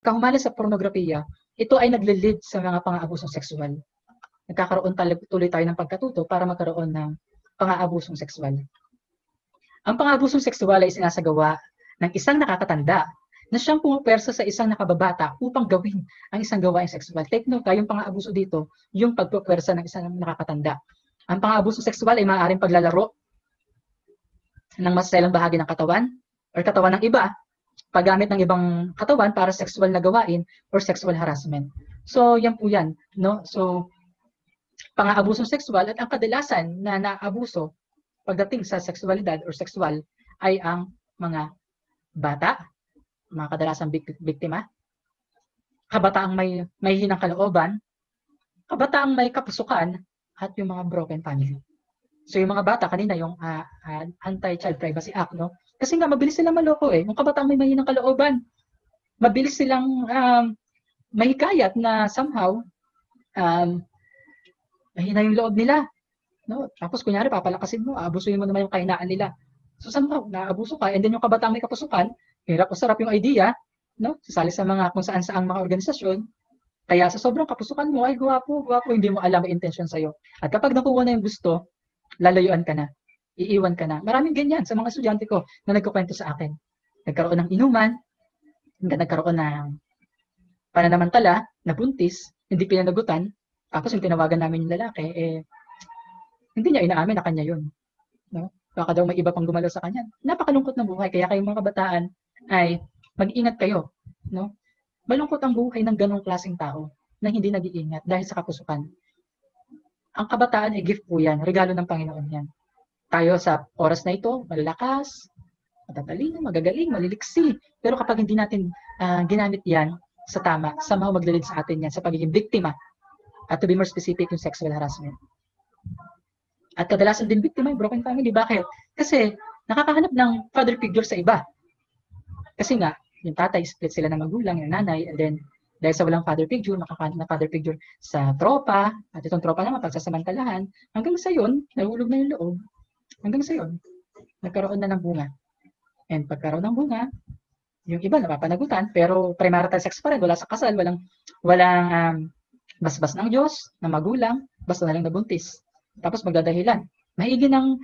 kahumalas sa pornografiya, ito ay nagle-lead sa mga pang-aabusong sexual. Nagkakaroon tuloy tayo ng pagkatuto para magkaroon ng pang-aabusong sexual. Ang pang-aabusong sexual ay sinasagawa ng isang nakakatanda na siyang pumupwersa sa isang nakababata upang gawin ang isang gawaing sexual. Take note, yung pang-aabuso dito, yung pagpupwersa ng isang nakakatanda. Ang pang-aabuso sexual ay maaaring paglalaro ng maselang bahagi ng katawan or katawan ng iba, paggamit ng ibang katawan para sexual na gawain or sexual harassment. So, yan po yan. No? So, pang-aabusong sexual at ang kadalasan na naabuso pagdating sa sexualidad or sexual ay ang mga bata, mga kadalasang biktima, kabataang may hinang kalooban, kabataang may kapusukan, at yung mga broken family. So yung mga bata, kanina yung Anti-Child Privacy Act, no? Kasi nga, mabilis silang maloko eh. Yung kabataang may mahinang kalooban, mabilis silang mahikayat na somehow mahina yung loob nila. No? Tapos kunyari, papalakasin mo, aabusuin mo naman yung kahinaan nila. So somehow, naabuso ka, and then yung kabataang may kapusukan, hirap o sarap yung idea, no? Sasali sa mga kung saan-saang mga organisasyon, kaya sa sobrang kapusukan mo, ay guwapo, hindi mo alam ang intention sa'yo. At kapag nakuha na yung gusto, lalayuan ka na, iiwan ka na. Maraming ganyan sa mga estudyante ko na nagkukwento sa akin. Nagkaroon ng inuman, nagkaroon ng pananamantala, na buntis, hindi pinanagutan, tapos yung tinawagan namin yung lalaki, hindi niya inaamin na kanya yun. No? Baka daw may iba pang gumalaw sa kanya. Napakalungkot ng buhay. Kaya kayong mga kabataan ay mag-ingat kayo. No? Malungkot ang buhay ng ganong klaseng tao na hindi nag-iingat dahil sa kapusukan. Ang kabataan ay gift po yan. Regalo ng Panginoon yan. Tayo sa oras na ito, malalakas, matatalino, magagaling, maliliksi. Pero kapag hindi natin ginamit yan sa tama, somehow maglalid sa atin yan sa pagiging biktima. At to be more specific, yung sexual harassment. At kadalasan din biktima yung broken family. Bakit? Kasi nakakahanap ng father figure sa iba. Kasi nga, yung tatay, split sila ng magulang, yung nanay, and then dahil sa walang father figure, makakahanap na father figure sa tropa, at itong tropa naman, pagsasamantalahan, hanggang sa yun, nahulog na yung loob, hanggang sa yun, nagkaroon na ng bunga. And pagkaroon ng bunga, yung iba napapanagutan, pero premarital sex pa rin, wala sa kasal, walang basbas ng Diyos, ng magulang, basta na lang nabuntis. Tapos magdadahilan. Maigi nang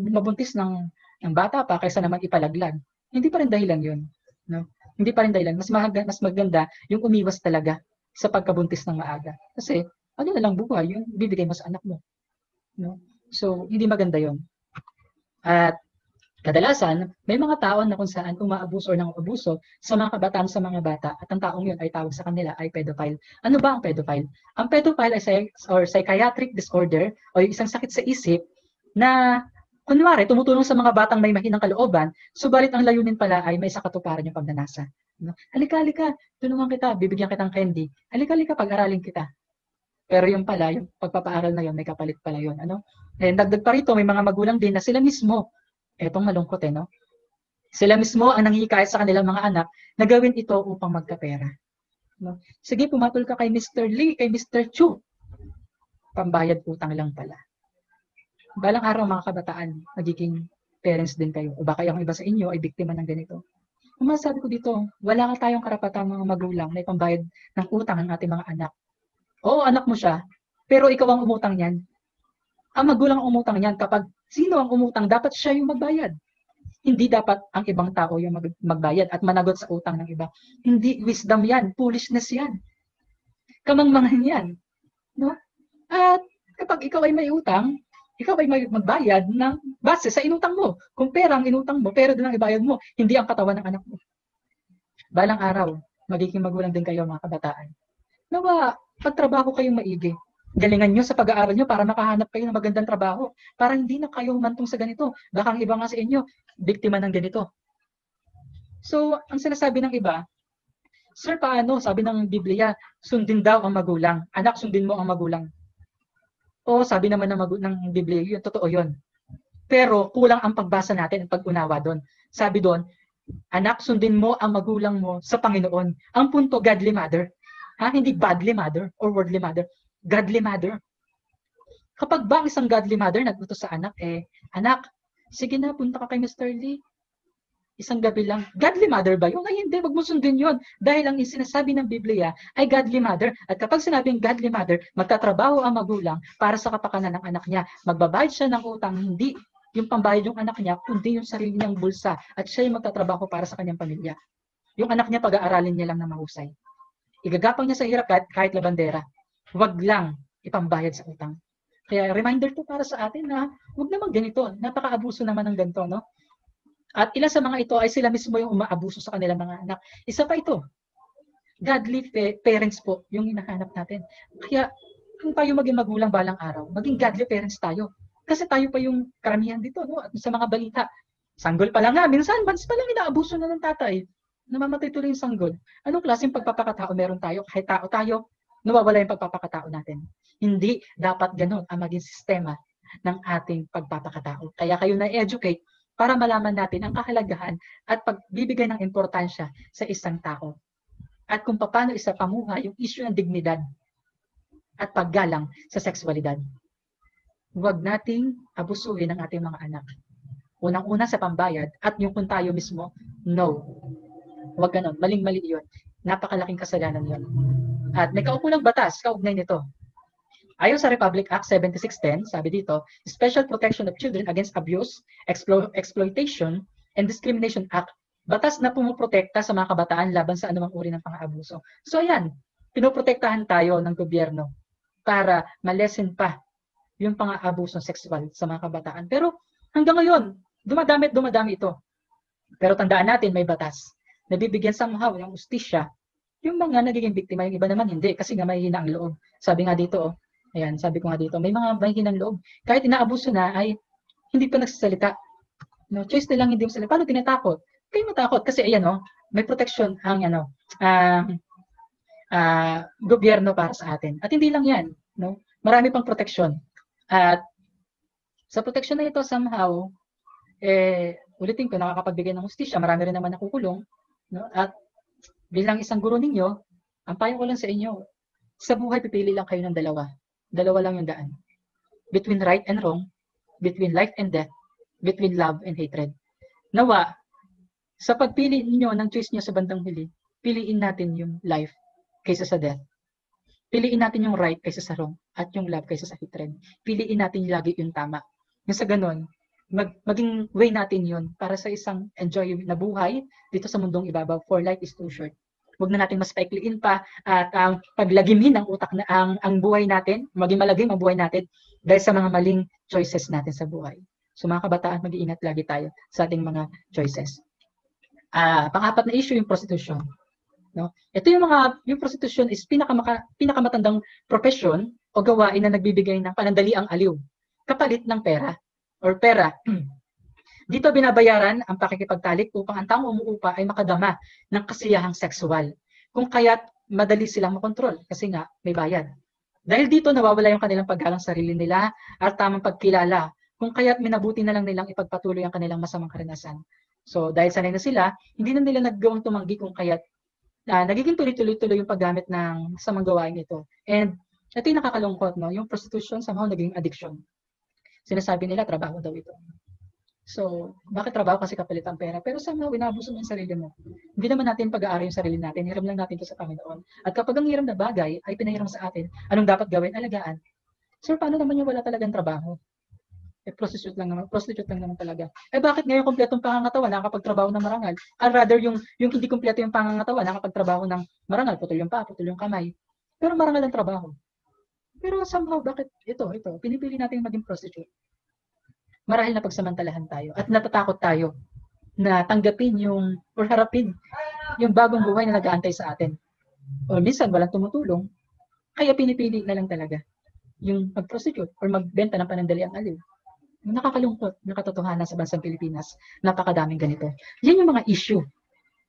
mabuntis ng bata pa kaysa naman ipalaglag. Hindi pa rin dahilan yun. No? Hindi pa rin dahilan. Mas maganda yung umiwas talaga sa pagkabuntis ng maaga. Kasi ano na lang buhay, yung bibigay mo sa anak mo. No? So, hindi maganda yun. At kadalasan, may mga tao na kung saan umaabuso o nang-abuso sa mga kabataan sa mga bata at ang taong yun ay tawag sa kanila ay pedophile. Ano ba ang pedophile? Ang pedophile ay psychiatric disorder o yung isang sakit sa isip na kunwari tumutulong sa mga batang may mahinang kalooban, subalit ang layunin pala ay may sa katuparan yung pagnanasa. No? Halika, tulungan kita, bibigyan kitang candy. Halika, pag-aralin kita. Pero yung pala, yung pagpapaaral na yun, may kapalit pala yun. Ano? And dagdag pa rito, may mga magulang din na sila mismo, etong malungkot no? Sila mismo ang nanghihikayat sa kanilang mga anak na gawin ito upang magkapera. No? Sige, pumatol ka kay Mr. Lee, kay Mr. Chu. Pambayad utang lang pala. Balang araw mga kabataan, magiging parents din kayo. O baka yung iba sa inyo ay biktima ng ganito. Ang masasabi ko dito, wala ka tayong karapatang mga magulang na ipambayad ng utang ng ating mga anak. Oo, anak mo siya, pero ikaw ang umutang niyan. Ang magulang ang umutang niyan kapag sino ang umutang, dapat siya yung magbayad. Hindi dapat ang ibang tao yung magbayad at managot sa utang ng iba. Hindi wisdom yan, foolishness yan. Kamangmangan yan. No? At kapag ikaw ay may utang, ikaw ay may magbayad ng base sa inutang mo. Kung pera ang inutang mo, pera din ang ibayad mo, hindi ang katawan ng anak mo. Balang araw, magiging magulang din kayo mga kabataan. Nawa, pagtrabaho kayong maigi. Galingan nyo sa pag-aaral nyo para makahanap kayo ng magandang trabaho. Para hindi na kayo humantong sa ganito. Baka ang iba nga sa inyo, biktima ng ganito. So, ang sinasabi ng iba, sir, paano? Sabi ng Biblia, sundin daw ang magulang. Anak, sundin mo ang magulang. O, sabi naman ng Biblia, yun, totoo yun. Pero, kulang ang pagbasa natin at pag-unawa doon. Sabi doon, anak, sundin mo ang magulang mo sa Panginoon. Ang punto, godly mother. Hindi badly mother or worldly mother. Godly mother. Kapag ba ang isang godly mother nag-utos sa anak, anak, sige na, punta ka kay Mr. Lee. Isang gabi lang. Godly mother ba yun? Ay hindi, wag mo sundin yun. Dahil ang sinasabi ng Biblia ay godly mother. At kapag sinabing godly mother, magtatrabaho ang magulang para sa kapakanan ng anak niya. Magbabayad siya ng utang, hindi yung pambayad yung anak niya, kundi yung sarili niyang bulsa. At siya yung magtatrabaho para sa kanyang pamilya. Yung anak niya, pag-aaralin niya lang na mahusay. Igagapang niya sa hirap kahit labandera. Huwag lang ipambayad sa utang. Kaya reminder to para sa atin na huwag naman ganito. Napaka-abuso naman ng ganito, no? At ilan sa mga ito ay sila mismo yung umaabuso sa kanilang mga anak. Isa pa ito, godly parents po yung hinahanap natin. Kaya kung tayo maging magulang balang araw, maging godly parents tayo. Kasi tayo pa yung karamihan dito, no? At sa mga balita, sanggol pa lang nga, minsan months pa lang inaabuso na ng tatay. Namamatay tuloy yung sanggol. Anong klaseng pagpapakatao meron tayo? Kahit tao tayo, nawawala yung pagpapakatao natin. Hindi dapat ganun ang maging sistema ng ating pagpapakatao. Kaya kayo na-educate para malaman natin ang kahalagahan at pagbibigay ng importansya sa isang tao. At kung paano isa pamuhay yung issue ng dignidad at paggalang sa sexualidad. Huwag nating abusuhin ang ating mga anak. Unang-una sa pambayad at yung kung tayo mismo, no. Huwag ganon. Maling-mali yun. Napakalaking kasalanan yun. At may kaukulang batas, kaugnay nito. Ayon sa Republic Act 7610, sabi dito, Special Protection of Children Against Abuse, Exploitation, and Discrimination Act, batas na pumuprotekta sa mga kabataan laban sa anumang uri ng pang-abuso. So ayan, pinoprotektahan tayo ng gobyerno para malesen pa yung pang-aabusong sexual sa mga kabataan. Pero hanggang ngayon, dumadami ito. Pero tandaan natin, may batas. Nabibigyan somehow ng ustisya yung mga nagiging biktima, yung iba naman hindi kasi nga may hina ang loob. Sabi nga dito, ayan, sabi ko nga dito, may mga mahinang loob. Kahit inaabuso na ay hindi pa nagsasalita. No, choice nilang hindi magsalita. Paano tinatakot? Kayo matakot kasi ayan, no, may protection ang gobyerno para sa atin. At hindi lang yan, no? Marami pang protection. At sa protection na ito somehow, ulitin ko, nakakapagbigay ng hustisya, marami rin naman nakukulong, no? At bilang isang guro ninyo, ang payo ko lang sa inyo, sa buhay pipili lang kayo ng dalawa. Dalawa lang yung daan. Between right and wrong, between life and death, between love and hatred. Nawa, sa pagpili niyo ng choice niyo sa bandang huli, piliin natin yung life kaysa sa death. Piliin natin yung right kaysa sa wrong at yung love kaysa sa hatred. Piliin natin lagi yung tama. Yung sa ganun, maging way natin yun para sa isang enjoy na buhay dito sa mundong ibabaw, for life is too short. Huwag na natin mas paikliin pa at ang paglagimin ng utak na ang buhay natin, maging malagim ang buhay natin dahil sa mga maling choices natin sa buhay. So mga kabataan, mag-iingat lagi tayo sa ating mga choices. Pang-apat na issue, yung prostitution. No? Ito yung prostitution is pinakamatandang profession o gawain na nagbibigay ng panandaliang aliw kapalit ng pera or pera. Dito binabayaran ang pakikipagtalik upang ang taong umuupa ay makadama ng kasiyahang sexual. Kung kaya't madali silang makontrol kasi nga may bayad. Dahil dito nawawala yung kanilang paggalang sarili nila at tamang pagkilala. Kung kaya't minabuti na lang nilang ipagpatuloy ang kanilang masamang karanasan. So dahil sanay na sila, hindi na nila naggawang tumanggi kung kaya't nagiging tuloy-tuloy yung paggamit ng masamang gawain ito. And ito yung nakakalungkot, no? Yung prostitution somehow naging addiction. Sinasabi nila, trabaho daw ito. So, bakit trabaho? Kasi kapalit ang pera. Pero somehow, inabuso mo yung sarili mo. Hindi naman natin pag-aari yung sarili natin. Hiram lang natin ito sa Panginoon. At kapag ang hiram na bagay ay pinahiram sa atin, anong dapat gawin? Alagaan. Sir, paano naman yung wala talagang trabaho? Prostitute lang naman talaga. Bakit ngayon kompletong pangangatawan, nakakapagtrabaho ng marangal? Or rather, yung hindi kompleto yung pangangatawan, nakakapagtrabaho ng marangal, putol yung paa, putol yung kamay. Pero marangal ang trabaho. Pero somehow, bakit ito, pinipili natin maging prostitute? Marahil na pagsamantalahan tayo at natatakot tayo na tanggapin or harapin yung bagong buhay na nag-aantay sa atin. O minsan, walang tumutulong, kaya pinipili na lang talaga yung mag-prostitute or magbenta ng panandaliang aliw. Nakakalungkot na katotohanan sa bansang Pilipinas. Napakadaming ganito. Yan yung mga issue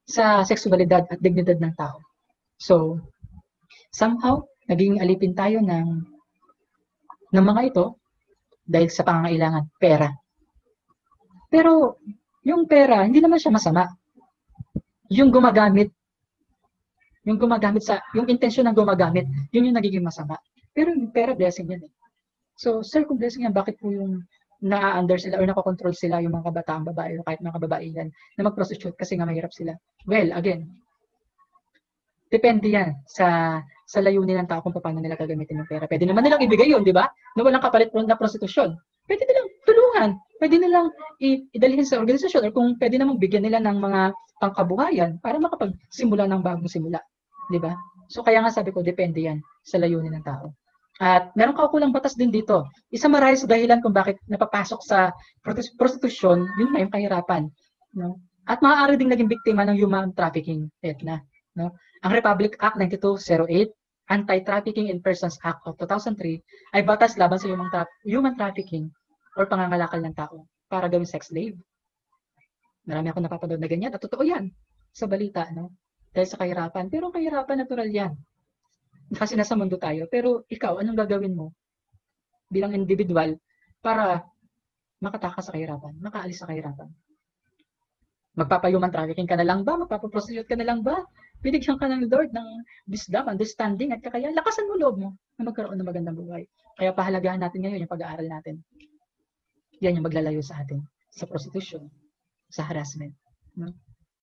sa sexualidad at dignidad ng tao. So, somehow, naging alipin tayo ng mga ito dahil sa pangangailangan, pera. Pero, yung pera, hindi naman siya masama. Yung intensyon ng gumagamit, yun yung nagiging masama. Pero yung pera, blessing yan eh. So, sir, kung blessing yan, bakit po yung na-under sila or nakokontrol sila yung mga kabataang babae o kahit mga kababaihan na mag-prostitute kasi nga mahirap sila. Well, again, depende yan sa layunin ng tao kung paano nila gagamitin yung pera. Pwede naman nilang ibigay yun, di ba? Na walang kapalit na prostitusyon. Pwede nilang tulungan. Pwede nilang idalhin sa organisasyon or kung pwede namang bigyan nila ng mga pangkabuhayan para makapagsimula ng bagong simula. Di ba? So kaya nga sabi ko, depende yan sa layunin ng tao. At meron kaukulang batas din dito. Isa marahil sa dahilan kung bakit napapasok sa prostitusyon, yun na yung kahirapan. No? At maaari ding naging biktima ng human trafficking. Etna, no? Ang Republic Act 9208, Anti-Trafficking in Persons Act of 2003, ay batas laban sa human trafficking or pangangalakal ng tao para gawing sex slave. Marami akong napapanood na ganyan at totoo yan sa balita, no? Dahil sa kahirapan. Pero ang kahirapan, natural yan. Kasi nasa mundo tayo. Pero ikaw, anong gagawin mo bilang individual para makatakas sa kahirapan, makaalis sa kahirapan? Magpapa-human trafficking ka na lang ba? Magpapaprostitute ka na lang ba? Binigyan ka ng Lord ng wisdom, understanding, at kakayahan. Lakasan mo loob mo na magkaroon ng magandang buhay. Kaya pahalagahan natin ngayon yung pag-aaral natin. Yan yung maglalayo sa atin sa prostitution, sa harassment. No?